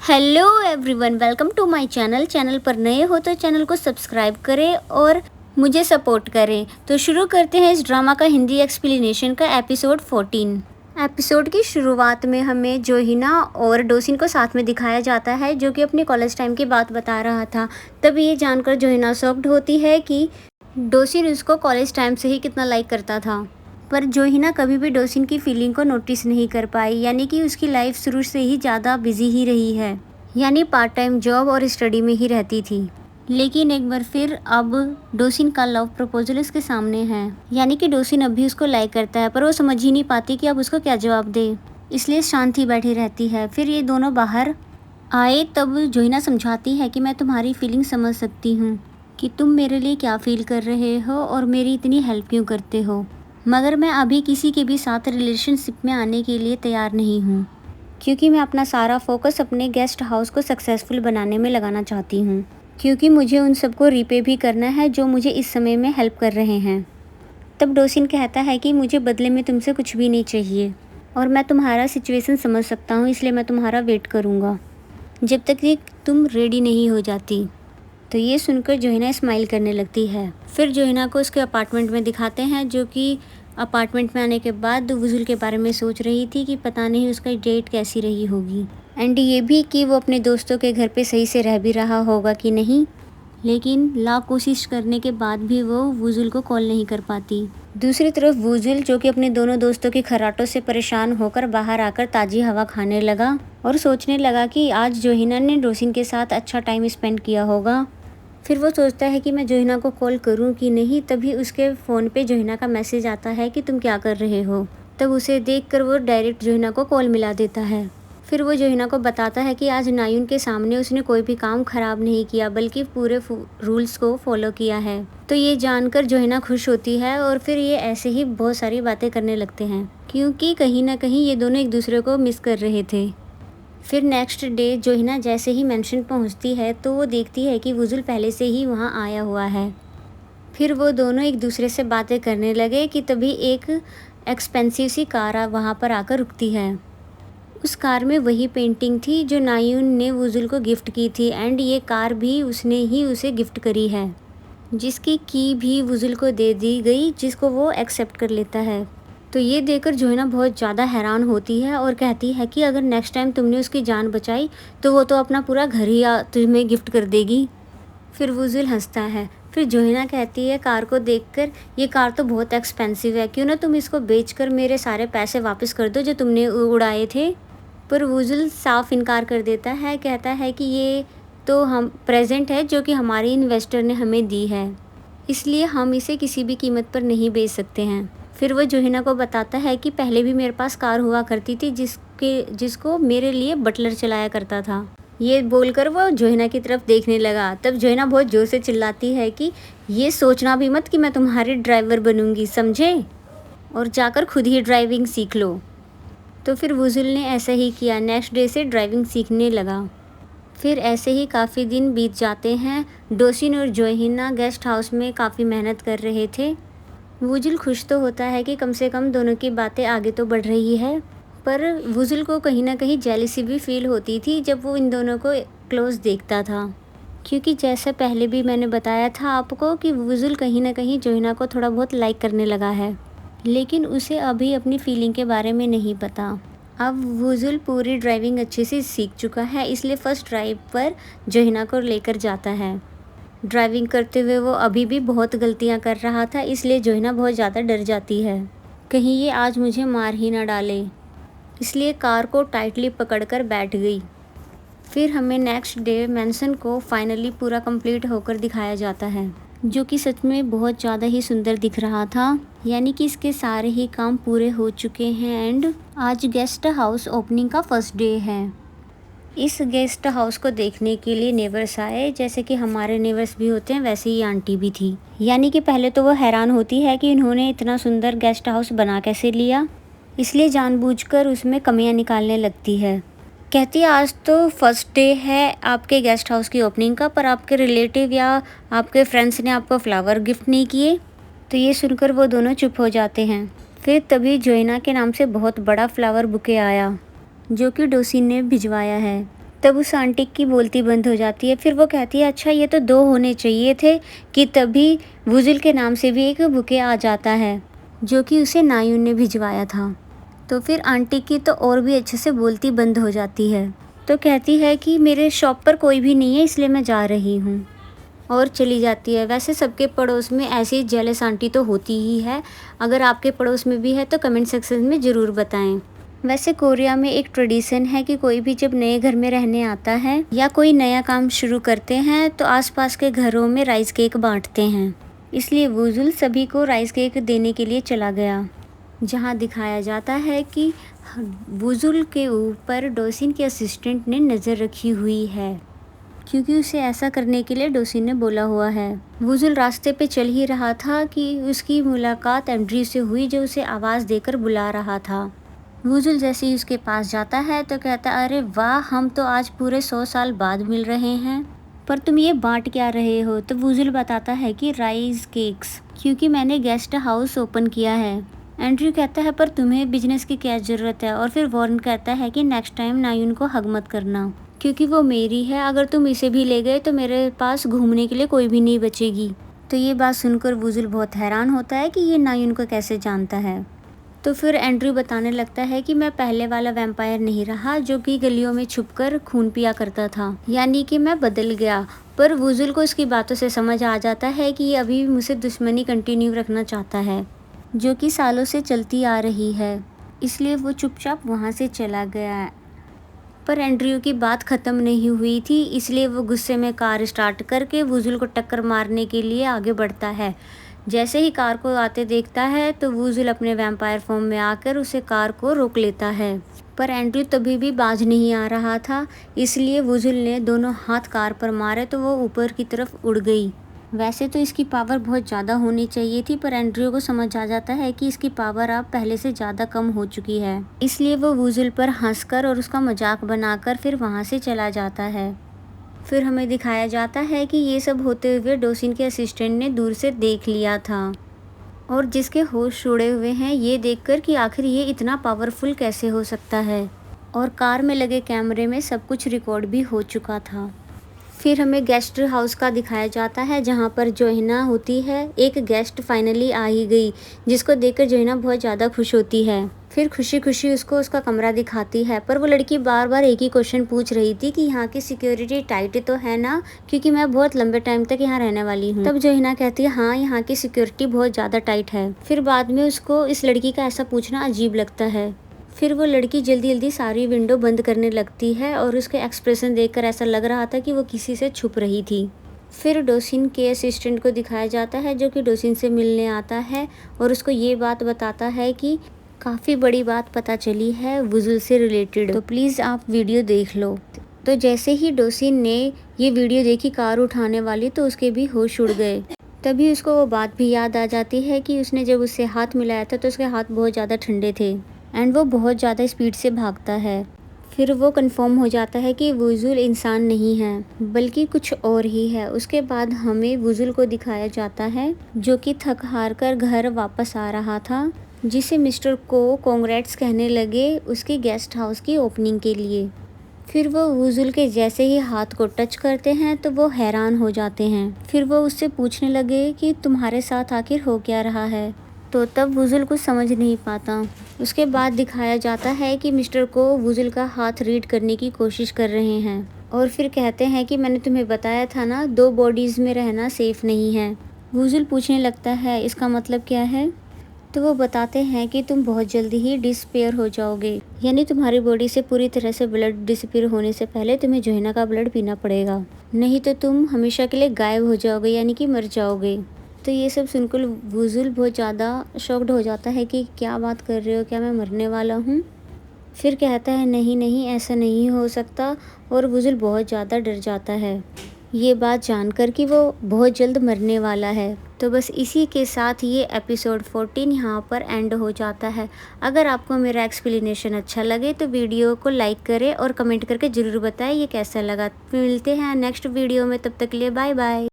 Hello everyone, welcome to my channel पर नए हो तो चैनल को सब्सक्राइब करें और मुझे सपोर्ट करें। तो शुरू करते हैं इस ड्रामा का हिंदी एक्सप्लेनेशन का एपिसोड 14। एपिसोड की शुरुआत में हमें जोहिना और डोसिन को साथ में दिखाया जाता है, जो कि अपने कॉलेज टाइम की बात बता रहा था। तब ये जानकर जोहिना शॉक्ड होती है कि डोसिन उसको कॉलेज टाइम से ही कितना लाइक करता था, पर जोहिना कभी भी डोसिन की फीलिंग को नोटिस नहीं कर पाई। यानी कि उसकी लाइफ शुरू से ही ज़्यादा बिजी ही रही है, यानी पार्ट टाइम जॉब और स्टडी में ही रहती थी। लेकिन एक बार फिर अब डोसिन का लव प्रपोजल उसके सामने है, यानी कि डोसिन अब भी उसको लाइक करता है, पर वो समझ ही नहीं पाती कि अब उसको क्या जवाब दे, इसलिए शांत ही बैठी रहती है। फिर ये दोनों बाहर आए तब जोहिना समझाती है कि मैं तुम्हारी फीलिंग समझ सकती हूँ कि तुम मेरे लिए क्या फील कर रहे हो और मेरी इतनी हेल्प क्यों करते हो, मगर मैं अभी किसी के भी साथ रिलेशनशिप में आने के लिए तैयार नहीं हूँ, क्योंकि मैं अपना सारा फोकस अपने गेस्ट हाउस को सक्सेसफुल बनाने में लगाना चाहती हूँ, क्योंकि मुझे उन सबको रीपे भी करना है जो मुझे इस समय में हेल्प कर रहे हैं। तब डोसिन कहता है कि मुझे बदले में तुमसे कुछ भी नहीं चाहिए और मैं तुम्हारा सिचुएशन समझ सकता हूँ, इसलिए मैं तुम्हारा वेट करूँगा जब तक कि तुम रेडी नहीं हो जाती। तो ये सुनकर जोहिना स्माइल करने लगती है। फिर जोहिना को उसके अपार्टमेंट में दिखाते हैं, जो कि अपार्टमेंट में आने के बाद वुजुल के बारे में सोच रही थी कि पता नहीं उसका डेट कैसी रही होगी, एंड ये भी कि वो अपने दोस्तों के घर पे सही से रह भी रहा होगा कि नहीं। लेकिन लाख कोशिश करने के बाद भी वो वुजुल को कॉल नहीं कर पाती। दूसरी तरफ वुजुल, जो कि अपने दोनों दोस्तों की खर्राटों से परेशान होकर बाहर आकर ताज़ी हवा खाने लगा और सोचने लगा कि आज जोहिना ने डोसिन के साथ अच्छा टाइम स्पेंड किया होगा। फिर वो सोचता है कि मैं जोहिना को कॉल करूं कि नहीं, तभी उसके फ़ोन पे जोहिना का मैसेज आता है कि तुम क्या कर रहे हो। तब उसे देखकर वो डायरेक्ट जोहिना को कॉल मिला देता है। फिर वो जोहिना को बताता है कि आज नायुन के सामने उसने कोई भी काम ख़राब नहीं किया, बल्कि पूरे रूल्स को फॉलो किया है। तो ये जानकर जोहिना खुश होती है और फिर ये ऐसे ही बहुत सारी बातें करने लगते हैं, क्योंकि कहीं ना कहीं ये दोनों एक दूसरे को मिस कर रहे थे। फिर नेक्स्ट डे जोहिना जैसे ही मेंशन पहुंचती है तो वो देखती है कि वुजुल पहले से ही वहां आया हुआ है। फिर वो दोनों एक दूसरे से बातें करने लगे कि तभी एक एक्सपेंसिव सी कार वहां पर आकर रुकती है। उस कार में वही पेंटिंग थी जो नायुन ने वुजुल को गिफ्ट की थी, एंड ये कार भी उसने ही उसे गिफ्ट करी है, जिसकी की भी वुजुल को दे दी गई, जिसको वो एक्सेप्ट कर लेता है। तो ये देखकर जोहिना बहुत ज़्यादा हैरान होती है और कहती है कि अगर नेक्स्ट टाइम तुमने उसकी जान बचाई तो वो तो अपना पूरा घर ही तुम्हें गिफ्ट कर देगी। फिर वुजुल हंसता है। फिर जोहिना कहती है कार को देखकर, ये कार तो बहुत एक्सपेंसिव है, क्यों ना तुम इसको बेचकर मेरे सारे पैसे वापस कर दो जो तुमने उड़ाए थे। पर वुजुल साफ इनकार कर देता है, कहता है कि ये तो हम प्रेजेंट है जो कि हमारे इन्वेस्टर ने हमें दी है, इसलिए हम इसे किसी भी कीमत पर नहीं बेच सकते हैं। फिर वो जोहिना को बताता है कि पहले भी मेरे पास कार हुआ करती थी जिसको मेरे लिए बटलर चलाया करता था। ये बोलकर वो जोहिना की तरफ देखने लगा। तब जोहिना बहुत ज़ोर से चिल्लाती है कि ये सोचना भी मत कि मैं तुम्हारी ड्राइवर बनूंगी, समझे, और जाकर खुद ही ड्राइविंग सीख लो। तो फिर वुजुल ने ऐसा ही किया, नेक्स्ट डे से ड्राइविंग सीखने लगा। फिर ऐसे ही काफ़ी दिन बीत जाते हैं। डोसिन और जोहिना गेस्ट हाउस में काफ़ी मेहनत कर रहे थे। वुजुल खुश तो होता है कि कम से कम दोनों की बातें आगे तो बढ़ रही है, पर वुजुल को कहीं ना कहीं जेलसी भी फील होती थी जब वो इन दोनों को क्लोज देखता था, क्योंकि जैसा पहले भी मैंने बताया था आपको कि वुजुल कहीं ना कहीं जोहिना को थोड़ा बहुत लाइक करने लगा है, लेकिन उसे अभी अपनी फीलिंग के बारे में नहीं पता। अब वुजुल पूरी ड्राइविंग अच्छे से सीख चुका है, इसलिए फ़र्स्ट ड्राइव पर जोहिना को लेकर जाता है। ड्राइविंग करते हुए वो अभी भी बहुत गलतियां कर रहा था, इसलिए जोहिना बहुत ज़्यादा डर जाती है, कहीं ये आज मुझे मार ही ना डाले, इसलिए कार को टाइटली पकड़कर बैठ गई। फिर हमें नेक्स्ट डे मैंसन को फाइनली पूरा कंप्लीट होकर दिखाया जाता है, जो कि सच में बहुत ज़्यादा ही सुंदर दिख रहा था। यानी कि इसके सारे ही काम पूरे हो चुके हैं एंड आज गेस्ट हाउस ओपनिंग का फर्स्ट डे है। इस गेस्ट हाउस को देखने के लिए नेबर्स आए, जैसे कि हमारे नेबर्स भी होते हैं वैसे ही आंटी भी थी। यानी कि पहले तो वो हैरान होती है कि इन्होंने इतना सुंदर गेस्ट हाउस बना कैसे लिया, इसलिए जानबूझकर उसमें कमियां निकालने लगती है। कहती है आज तो फर्स्ट डे है आपके गेस्ट हाउस की ओपनिंग का, पर आपके रिलेटिव या आपके फ्रेंड्स ने आपको फ्लावर गिफ्ट नहीं किए। तो ये सुनकर वो दोनों चुप हो जाते हैं। फिर तभी जोहिना के नाम से बहुत बड़ा फ्लावर बुके आया, जो कि डोसिन ने भिजवाया है। तब उस आंटी की बोलती बंद हो जाती है। फिर वो कहती है अच्छा ये तो 2 होने चाहिए थे, कि तभी वुजुल के नाम से भी एक बुके आ जाता है, जो कि उसे नायून ने भिजवाया था। तो फिर आंटी की तो और भी अच्छे से बोलती बंद हो जाती है। तो कहती है कि मेरे शॉप पर कोई भी नहीं है, इसलिए मैं जा रही हूँ, और चली जाती है। वैसे सबके पड़ोस में ऐसी जेलस आंटी तो होती ही है। अगर आपके पड़ोस में भी है तो कमेंट सेक्शन में ज़रूर बताएं। वैसे कोरिया में एक ट्रेडिशन है कि कोई भी जब नए घर में रहने आता है या कोई नया काम शुरू करते हैं तो आसपास के घरों में राइस केक बांटते हैं। इसलिए वुजुल सभी को राइस केक देने के लिए चला गया, जहां दिखाया जाता है कि वुजुल के ऊपर डोसिन के असिस्टेंट ने नज़र रखी हुई है, क्योंकि उसे ऐसा करने के लिए डोसिन ने बोला हुआ है। वुजुल रास्ते पे चल ही रहा था कि उसकी मुलाकात एंड्रयू से हुई, जो उसे आवाज़ देकर बुला रहा था। वुजुल जैसे ही उसके पास जाता है तो कहता अरे वाह, हम तो आज पूरे 100 साल बाद मिल रहे हैं, पर तुम ये बांट क्या रहे हो? तो वुजुल बताता है कि राइस केक्स, क्योंकि मैंने गेस्ट हाउस ओपन किया है। एंड्रयू कहता है पर तुम्हें बिजनेस की क्या ज़रूरत है? और फिर वॉर्न कहता है कि नेक्स्ट टाइम नायून को हग मत करना, क्योंकि वो मेरी है। अगर तुम इसे भी ले गए तो मेरे पास घूमने के लिए कोई भी नहीं बचेगी। तो ये बात सुनकर वुजुल बहुत हैरान होता है कि ये नायून को कैसे जानता है। तो फिर एंड्रयू बताने लगता है कि मैं पहले वाला वैम्पायर नहीं रहा जो कि गलियों में छुपकर खून पिया करता था, यानी कि मैं बदल गया। पर वुजुल को इसकी बातों से समझ आ जाता है कि ये अभी मुझसे दुश्मनी कंटिन्यू रखना चाहता है, जो कि सालों से चलती आ रही है। इसलिए वो चुपचाप वहाँ से चला गया। पर एंड्रयू की बात ख़त्म नहीं हुई थी, इसलिए वो गुस्से में कार स्टार्ट करके वुजुल को टक्कर मारने के लिए आगे बढ़ता है। जैसे ही कार को आते देखता है तो वुजुल अपने वैम्पायर फॉर्म में आकर उसे कार को रोक लेता है। पर एंड्रयू तभी भी बाज नहीं आ रहा था, इसलिए वुजुल ने दोनों हाथ कार पर मारे तो वो ऊपर की तरफ उड़ गई। वैसे तो इसकी पावर बहुत ज़्यादा होनी चाहिए थी, पर एंड्रयू को समझ आ जाता है कि इसकी पावर अब पहले से ज़्यादा कम हो चुकी है। इसलिए वो वुजुल पर हंसकर और उसका मजाक बनाकर फिर वहाँ से चला जाता है। फिर हमें दिखाया जाता है कि ये सब होते हुए डोसिन के असिस्टेंट ने दूर से देख लिया था, और जिसके होश उड़े हुए हैं ये देखकर कि आखिर ये इतना पावरफुल कैसे हो सकता है। और कार में लगे कैमरे में सब कुछ रिकॉर्ड भी हो चुका था। फिर हमें गेस्ट हाउस का दिखाया जाता है, जहाँ पर जोहिना होती है। एक गेस्ट फाइनली आ ही गई, जिसको देखकर जोहिना बहुत ज़्यादा खुश होती है। फिर खुशी खुशी उसको उसका कमरा दिखाती है, पर वो लड़की बार बार एक ही क्वेश्चन पूछ रही थी कि यहाँ की सिक्योरिटी टाइट तो है ना, क्योंकि मैं बहुत लंबे टाइम तक यहाँ रहने वाली हूँ। तब जोहिना कहती है हाँ, यहाँ की सिक्योरिटी बहुत ज़्यादा टाइट है। फिर बाद में उसको इस लड़की का ऐसा पूछना अजीब लगता है। फिर वो लड़की जल्दी जल्दी सारी विंडो बंद करने लगती है, और उसके एक्सप्रेशन देखकर ऐसा लग रहा था कि वो किसी से छुप रही थी। फिर डोसिन के असिस्टेंट को दिखाया जाता है, जो कि डोसिन से मिलने आता है और उसको ये बात बताता है कि काफ़ी बड़ी बात पता चली है वुजुल से रिलेटेड, तो प्लीज़ आप वीडियो देख लो। तो जैसे ही डोसिन ने ये वीडियो देखी कार उठाने वाली, तो उसके भी होश उड़ गए। तभी उसको वो बात भी याद आ जाती है कि उसने जब उससे हाथ मिलाया था तो उसके हाथ बहुत ज़्यादा ठंडे थे, एंड वो बहुत ज़्यादा स्पीड से भागता है। फिर वो कंफर्म हो जाता है कि वुजुल इंसान नहीं है, बल्कि कुछ और ही है। उसके बाद हमें वुजुल को दिखाया जाता है, जो कि थक हार कर घर वापस आ रहा था, जिसे मिस्टर को कॉन्ग्रेट्स कहने लगे उसके गेस्ट हाउस की ओपनिंग के लिए। फिर वो वुजुल के जैसे ही हाथ को टच करते हैं तो वो हैरान हो जाते हैं। फिर वो उससे पूछने लगे कि तुम्हारे साथ आखिर हो क्या रहा है। तो तब वुजुल कुछ समझ नहीं पाता। उसके बाद दिखाया जाता है कि मिस्टर को वुजुल का हाथ रीड करने की कोशिश कर रहे हैं, और फिर कहते हैं कि मैंने तुम्हें बताया था ना, 2 बॉडीज़ में रहना सेफ़ नहीं है। वुजुल पूछने लगता है इसका मतलब क्या है। तो वो बताते हैं कि तुम बहुत जल्दी ही डिसपेयर हो जाओगे, यानी तुम्हारी बॉडी से पूरी तरह से ब्लड डिसपेयर होने से पहले तुम्हें जोहिना का ब्लड पीना पड़ेगा, नहीं तो तुम हमेशा के लिए गायब हो जाओगे, यानी कि मर जाओगे। तो ये सब सुनकर वुजुल बहुत ज़्यादा शॉक्ड हो जाता है कि क्या बात कर रहे हो, क्या मैं मरने वाला हूँ। फिर कहता है नहीं नहीं, ऐसा नहीं हो सकता, और वुजुल बहुत ज़्यादा डर जाता है ये बात जानकर कि वो बहुत जल्द मरने वाला है। तो बस इसी के साथ ये एपिसोड 14 यहाँ पर एंड हो जाता है। अगर आपको मेरा एक्सप्लेनेशन अच्छा लगे तो वीडियो को लाइक करें और कमेंट करके ज़रूर बताएं ये कैसा लगा। मिलते हैं नेक्स्ट वीडियो में, तब तक के लिए बाय बाय।